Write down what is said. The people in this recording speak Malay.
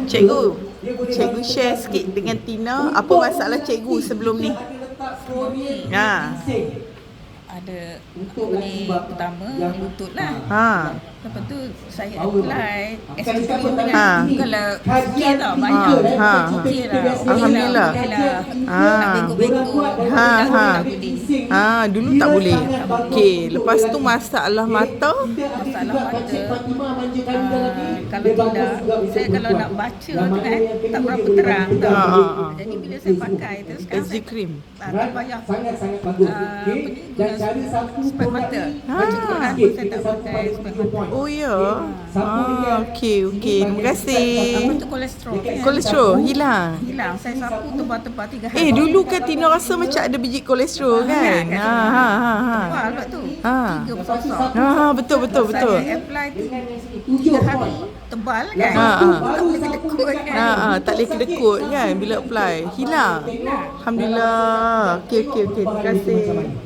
Cikgu share sikit dengan Tina apa masalah cikgu sebelum ni. Ada ni pertama lutut lah. Lepas tu saya apply S3 kalau sikit tau banyak. Sikit lah. Alhamdulillah. Nak bengkok-bengkok. Dulu tak boleh. Okey, lepas tu masalah mata. Kalau tidak, saya kalau nak baca tu kan tak berapa terang tau. Jadi bila saya pakai tu sekarang SD cream. tak payah spek mata. Baca Quran pun saya tak pakai spek mata. Oh ya. Okey. Terima kasih. Apa tu kolesterol? Kolesterol hilang. Saya sapu tempat-tempat 3 hari. Dulu kan Tina rasa macam ada biji kolesterol kan? Tebal pula tu. 3 besar-besar. Betul. Saya apply 3 hari tebal kan. Tak boleh kedekut kan. Tak boleh kedekut kan bila apply. Hilang. Alhamdulillah. Okey. Terima kasih.